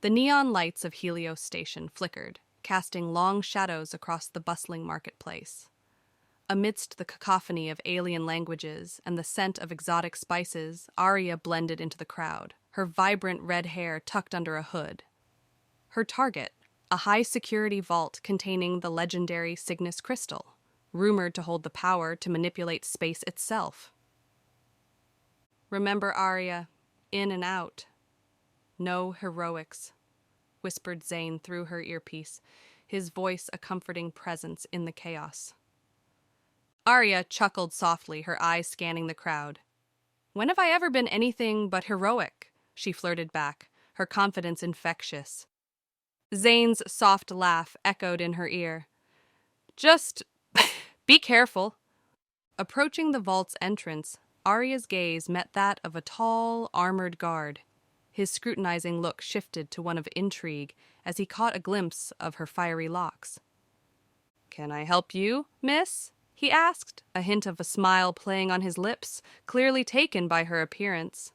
The neon lights of Helios Station flickered, casting long shadows across the bustling marketplace. Amidst the cacophony of alien languages and the scent of exotic spices, Aria blended into the crowd, her vibrant red hair tucked under a hood. Her target, a high-security vault containing the legendary Cygnus Crystal, rumored to hold the power to manipulate space itself. "Remember, Aria, in and out. No heroics," whispered Zane through her earpiece, his voice a comforting presence in the chaos. Aria chuckled softly, her eyes scanning the crowd. "When have I ever been anything but heroic?" she flirted back, her confidence infectious. Zane's soft laugh echoed in her ear. "Just be careful." Approaching the vault's entrance, Aria's gaze met that of a tall, armored guard. His scrutinizing look shifted to one of intrigue as he caught a glimpse of her fiery locks. "Can I help you, miss?" he asked, a hint of a smile playing on his lips, clearly taken by her appearance.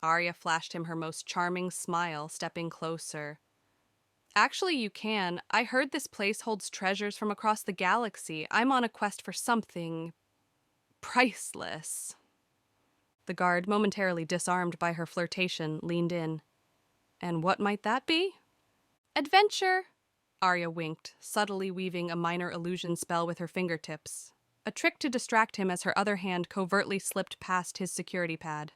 Aria flashed him her most charming smile, stepping closer. "Actually, you can. I heard this place holds treasures from across the galaxy. I'm on a quest for something priceless." The guard, momentarily disarmed by her flirtation, leaned in. "And what might that be?" "Adventure," Aria winked, subtly weaving a minor illusion spell with her fingertips, a trick to distract him as her other hand covertly slipped past his security pad,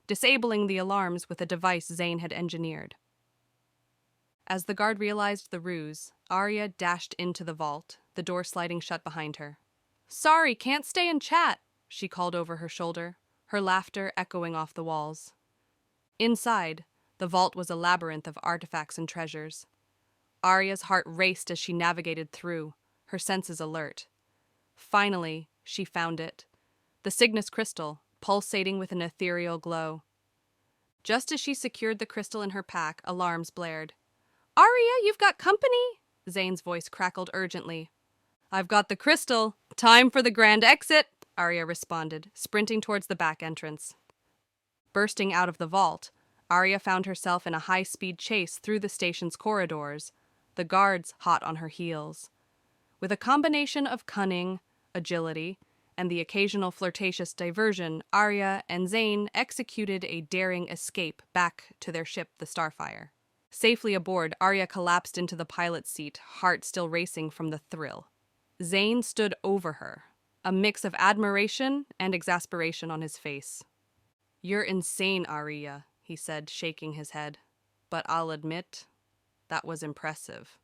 disabling the alarms with a device Zane had engineered. As the guard realized the ruse, Aria dashed into the vault, the door sliding shut behind her. "Sorry, can't stay and chat," she called over her shoulder, her laughter echoing off the walls. Inside, the vault was a labyrinth of artifacts and treasures. Aria's heart raced as she navigated through, her senses alert. Finally, she found it. The Cygnus Crystal, pulsating with an ethereal glow. Just as she secured the crystal in her pack, alarms blared. "Aria, you've got company!" Zane's voice crackled urgently. "I've got the crystal. Time for the grand exit," Aria responded, sprinting towards the back entrance. Bursting out of the vault, Aria found herself in a high-speed chase through the station's corridors, the guards hot on her heels. With a combination of cunning, agility, and the occasional flirtatious diversion, Aria and Zane executed a daring escape back to their ship, the Starfire. Safely aboard, Aria collapsed into the pilot's seat, heart still racing from the thrill. Zane stood over her, a mix of admiration and exasperation on his face. "You're insane, Aria," he said, shaking his head. "But I'll admit, that was impressive."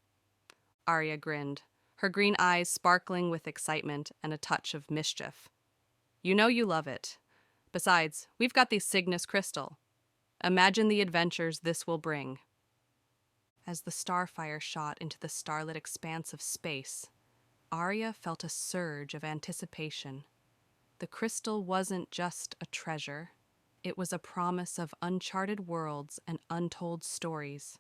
Aria grinned, her green eyes sparkling with excitement and a touch of mischief. "You know you love it. Besides, we've got the Cygnus Crystal. Imagine the adventures this will bring." As the Starfire shot into the starlit expanse of space, Aria felt a surge of anticipation. The crystal wasn't just a treasure. It was a promise of uncharted worlds and untold stories.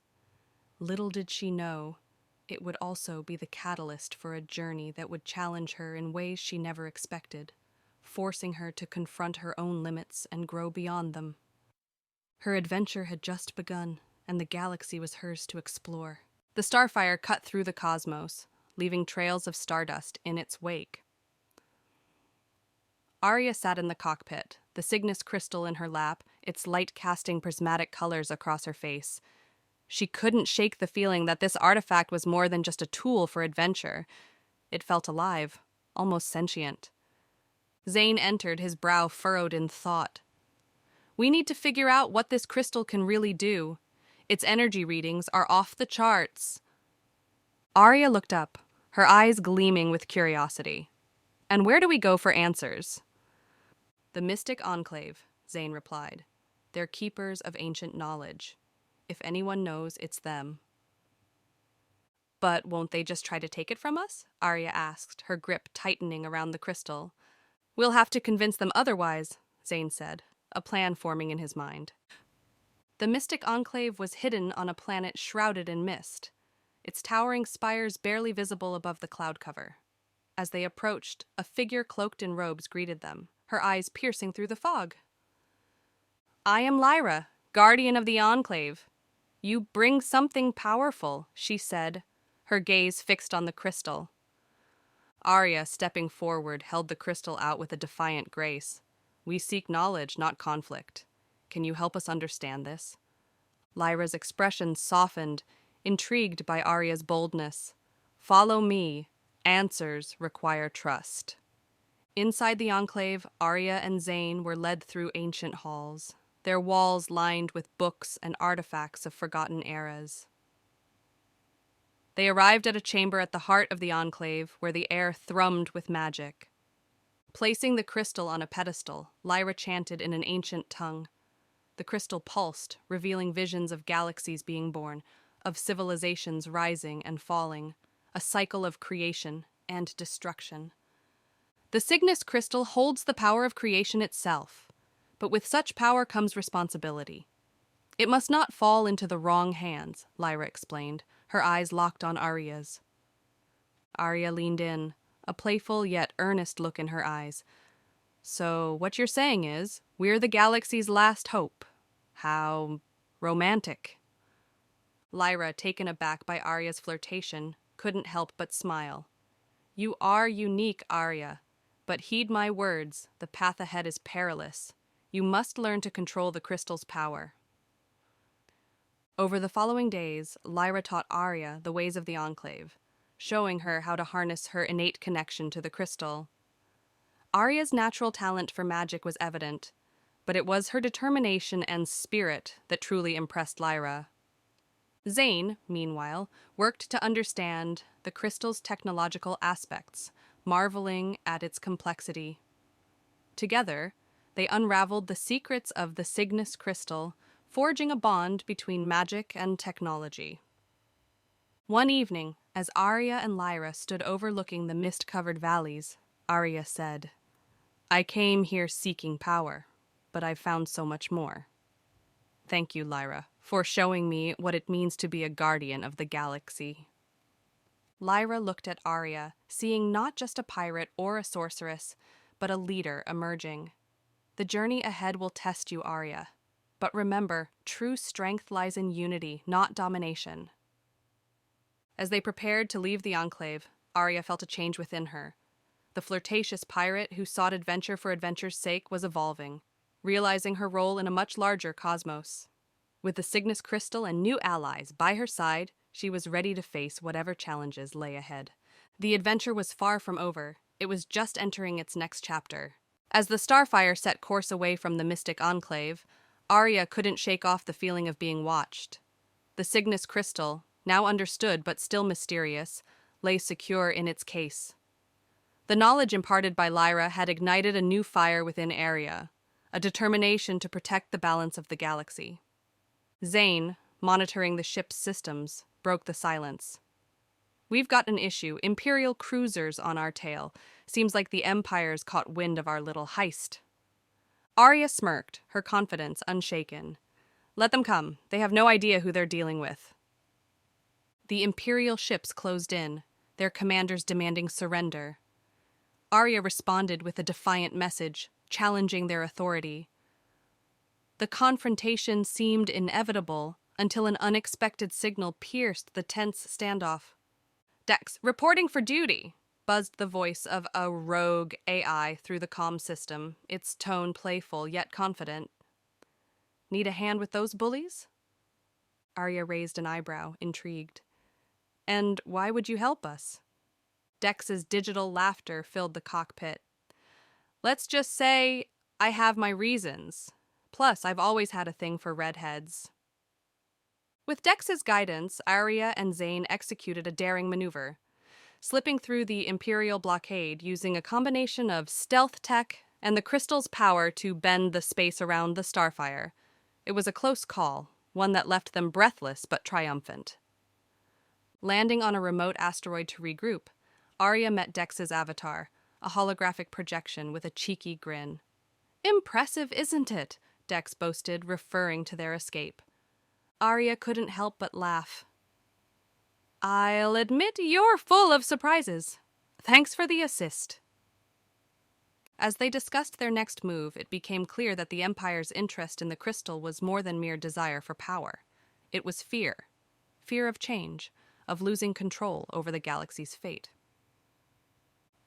Little did she know, it would also be the catalyst for a journey that would challenge her in ways she never expected, forcing her to confront her own limits and grow beyond them. Her adventure had just begun, and the galaxy was hers to explore. The Starfire cut through the cosmos, leaving trails of stardust in its wake. Aria sat in the cockpit, the Cygnus Crystal in her lap, its light casting prismatic colors across her face. She couldn't shake the feeling that this artifact was more than just a tool for adventure. It felt alive, almost sentient. Zane entered, his brow furrowed in thought. "We need to figure out what this crystal can really do. Its energy readings are off the charts." Aria looked up, her eyes gleaming with curiosity. "And where do we go for answers?" "The Mystic Enclave," Zane replied. "They're keepers of ancient knowledge. If anyone knows, it's them." "But won't they just try to take it from us?" Aria asked, her grip tightening around the crystal. "We'll have to convince them otherwise," Zane said, a plan forming in his mind. The Mystic Enclave was hidden on a planet shrouded in mist, its towering spires barely visible above the cloud cover. As they approached, a figure cloaked in robes greeted them, her eyes piercing through the fog. "I am Lyra, guardian of the Enclave. You bring something powerful, she said, her gaze fixed on the crystal. Aria, stepping forward, held the crystal out with a defiant grace. We seek knowledge, not conflict. Can you help us understand this? Lyra's expression softened, intrigued by Aria's boldness. Follow me. Answers require trust. Inside the Enclave, Aria and Zane were led through ancient halls, their walls lined with books and artifacts of forgotten eras. They arrived at a chamber at the heart of the Enclave where the air thrummed with magic. Placing the crystal on a pedestal, Lyra chanted in an ancient tongue. The crystal pulsed, revealing visions of galaxies being born, of civilizations rising and falling, a cycle of creation and destruction. The Cygnus Crystal holds the power of creation itself, but with such power comes responsibility. It must not fall into the wrong hands, Lyra explained, her eyes locked on Aria's. Aria leaned in, a playful yet earnest look in her eyes. So what you're saying is, we're the galaxy's last hope. How romantic. Lyra, taken aback by Aria's flirtation, couldn't help but smile. You are unique, Aria, but heed my words, the path ahead is perilous. You must learn to control the crystal's power. Over the following days, Lyra taught Aria the ways of the Enclave, showing her how to harness her innate connection to the crystal. Aria's natural talent for magic was evident, but it was her determination and spirit that truly impressed Lyra. Zane, meanwhile, worked to understand the crystal's technological aspects, marveling at its complexity. Together, they unraveled the secrets of the Cygnus Crystal, forging a bond between magic and technology. One evening, as Aria and Lyra stood overlooking the mist-covered valleys, Aria said, I came here seeking power, but I've found so much more. Thank you, Lyra, for showing me what it means to be a guardian of the galaxy. Lyra looked at Aria, seeing not just a pirate or a sorceress, but a leader emerging. The journey ahead will test you, Aria. But remember, true strength lies in unity, not domination. As they prepared to leave the Enclave, Aria felt a change within her. The flirtatious pirate who sought adventure for adventure's sake was evolving, realizing her role in a much larger cosmos. With the Cygnus Crystal and new allies by her side, she was ready to face whatever challenges lay ahead. The adventure was far from over. It was just entering its next chapter. As the Starfire set course away from the Mystic Enclave, Aria couldn't shake off the feeling of being watched. The Cygnus Crystal, now understood but still mysterious, lay secure in its case. The knowledge imparted by Lyra had ignited a new fire within Aria, a determination to protect the balance of the galaxy. Zane, monitoring the ship's systems, broke the silence. We've got an issue. Imperial cruisers on our tail. Seems like the Empire's caught wind of our little heist. Aria smirked, her confidence unshaken. Let them come. They have no idea who they're dealing with. The Imperial ships closed in, their commanders demanding surrender. Aria responded with a defiant message, challenging their authority. The confrontation seemed inevitable until an unexpected signal pierced the tense standoff. Dex, reporting for duty, buzzed the voice of a rogue AI through the comm system, its tone playful yet confident. Need a hand with those bullies? Aria raised an eyebrow, intrigued. And why would you help us? Dex's digital laughter filled the cockpit. Let's just say I have my reasons. Plus, I've always had a thing for redheads. With Dex's guidance, Aria and Zane executed a daring maneuver, slipping through the Imperial blockade using a combination of stealth tech and the crystal's power to bend the space around the Starfire. It was a close call, one that left them breathless but triumphant. Landing on a remote asteroid to regroup, Aria met Dex's avatar, a holographic projection with a cheeky grin. Impressive, isn't it? Dex boasted, referring to their escape. Aria couldn't help but laugh. I'll admit you're full of surprises. Thanks for the assist. As they discussed their next move, it became clear that the Empire's interest in the crystal was more than mere desire for power. It was fear. Fear of change, of losing control over the galaxy's fate.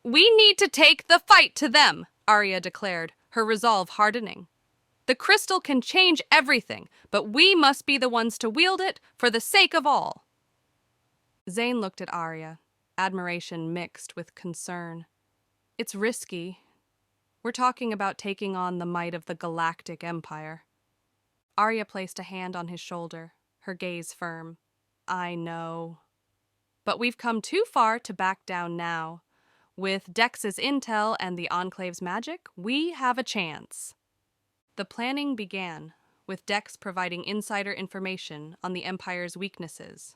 "We need to take the fight to them," Aria declared, her resolve hardening. "The crystal can change everything, but we must be the ones to wield it for the sake of all." Zane looked at Aria, admiration mixed with concern. "It's risky. We're talking about taking on the might of the Galactic Empire." Aria placed a hand on his shoulder, her gaze firm. "I know. But we've come too far to back down now. With Dex's intel and the Enclave's magic, we have a chance." The planning began, with Dex providing insider information on the Empire's weaknesses.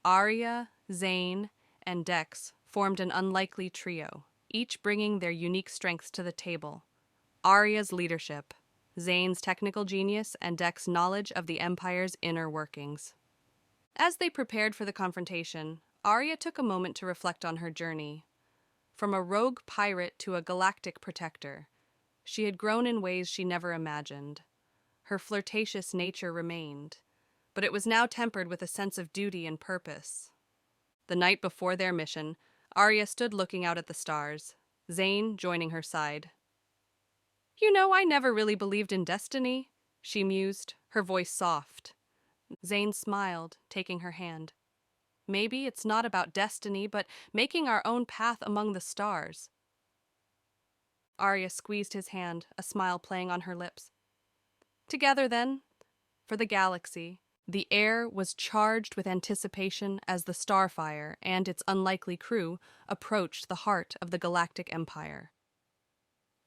Aria, Zane, and Dex formed an unlikely trio, each bringing their unique strengths to the table. Aria's leadership, Zane's technical genius, and Dex's knowledge of the Empire's inner workings. As they prepared for the confrontation, Aria took a moment to reflect on her journey. From a rogue pirate to a galactic protector, she had grown in ways she never imagined. Her flirtatious nature remained, but it was now tempered with a sense of duty and purpose. The night before their mission, Aria stood looking out at the stars, Zane joining her side. "You know, I never really believed in destiny," she mused, her voice soft. Zane smiled, taking her hand. "Maybe it's not about destiny, but making our own path among the stars." Aria squeezed his hand, a smile playing on her lips. "Together, then, for the galaxy." The air was charged with anticipation as the Starfire and its unlikely crew approached the heart of the Galactic Empire.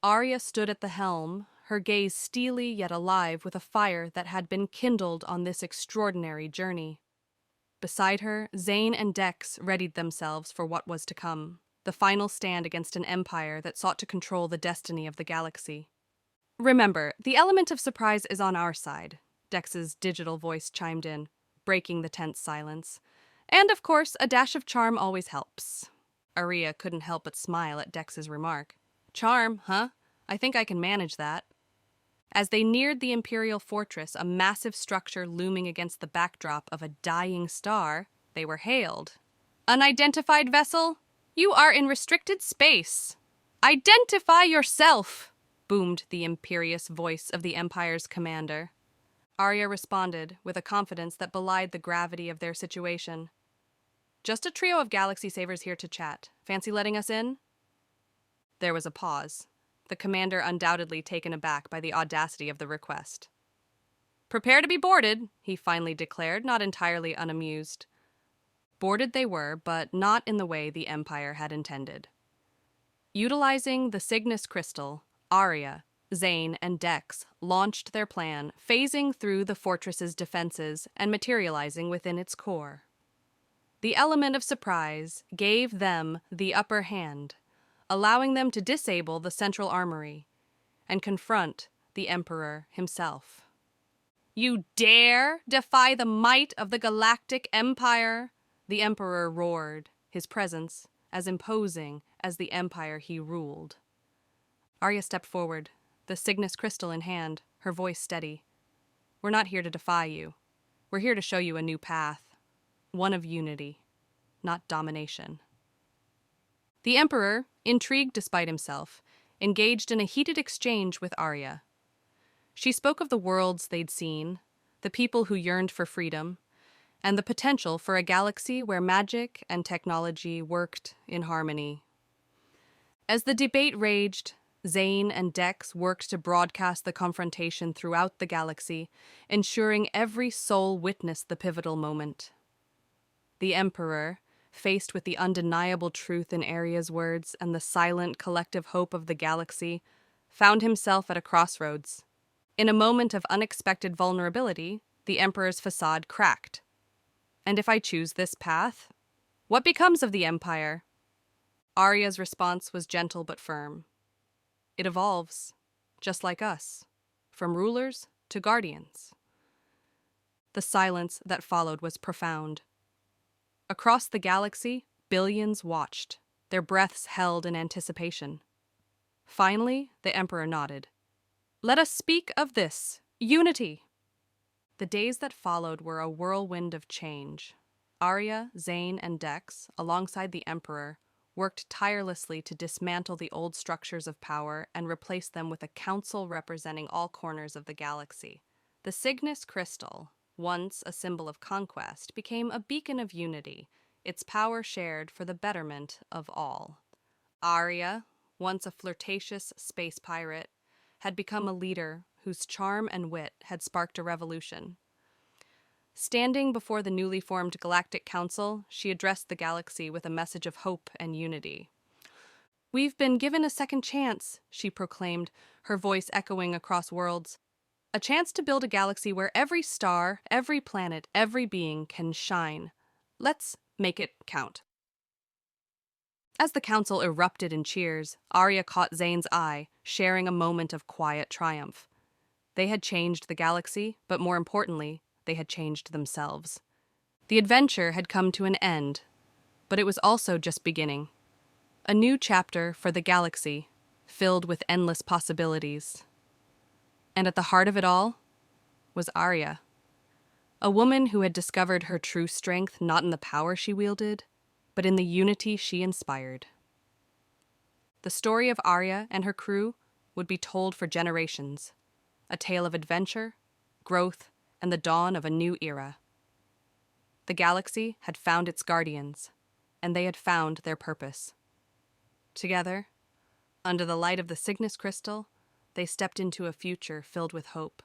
Aria stood at the helm, her gaze steely yet alive with a fire that had been kindled on this extraordinary journey. Beside her, Zane and Dex readied themselves for what was to come, the final stand against an empire that sought to control the destiny of the galaxy. "Remember, the element of surprise is on our side," Dex's digital voice chimed in, breaking the tense silence. "And, of course, a dash of charm always helps." Aria couldn't help but smile at Dex's remark. "Charm, huh? I think I can manage that." As they neared the Imperial Fortress, a massive structure looming against the backdrop of a dying star, they were hailed. "Unidentified vessel, you are in restricted space. Identify yourself!" boomed the imperious voice of the Empire's commander. Aria responded with a confidence that belied the gravity of their situation. "Just a trio of galaxy savers here to chat. Fancy letting us in?" There was a pause, the commander undoubtedly taken aback by the audacity of the request. "Prepare to be boarded," he finally declared, not entirely unamused. Boarded they were, but not in the way the Empire had intended. Utilizing the Cygnus Crystal, Aria, Zane, and Dex launched their plan, phasing through the fortress's defenses and materializing within its core. The element of surprise gave them the upper hand, allowing them to disable the central armory and confront the Emperor himself. "You dare defy the might of the Galactic Empire?" the Emperor roared, his presence as imposing as the empire he ruled. Aria stepped forward, the Cygnus Crystal in hand, her voice steady. "We're not here to defy you. We're here to show you a new path, one of unity, not domination." The Emperor, intrigued despite himself, engaged in a heated exchange with Aria. She spoke of the worlds they'd seen, the people who yearned for freedom, and the potential for a galaxy where magic and technology worked in harmony. As the debate raged, Zane and Dex worked to broadcast the confrontation throughout the galaxy, ensuring every soul witnessed the pivotal moment. The Emperor, faced with the undeniable truth in Aria's words and the silent collective hope of the galaxy, found himself at a crossroads. In a moment of unexpected vulnerability, the Emperor's facade cracked. "And if I choose this path, what becomes of the Empire?" Aria's response was gentle but firm. "It evolves, just like us, from rulers to guardians." The silence that followed was profound. Across the galaxy, billions watched, their breaths held in anticipation. Finally, the Emperor nodded. "Let us speak of this, unity." The days that followed were a whirlwind of change. Aria, Zane, and Dex, alongside the Emperor, worked tirelessly to dismantle the old structures of power and replace them with a council representing all corners of the galaxy. The Cygnus Crystal, once a symbol of conquest, became a beacon of unity, its power shared for the betterment of all. Aria, once a flirtatious space pirate, had become a leader whose charm and wit had sparked a revolution. Standing before the newly formed Galactic Council, she addressed the galaxy with a message of hope and unity. "We've been given a second chance," she proclaimed, her voice echoing across worlds. "A chance to build a galaxy where every star, every planet, every being can shine. Let's make it count." As the council erupted in cheers, Aria caught Zane's eye, sharing a moment of quiet triumph. They had changed the galaxy, but more importantly, they had changed themselves. The adventure had come to an end, but it was also just beginning. A new chapter for the galaxy, filled with endless possibilities. And at the heart of it all was Aria, a woman who had discovered her true strength not in the power she wielded, but in the unity she inspired. The story of Aria and her crew would be told for generations, a tale of adventure, growth, and the dawn of a new era. The galaxy had found its guardians, and they had found their purpose. Together, under the light of the Cygnus Crystal, they stepped into a future filled with hope.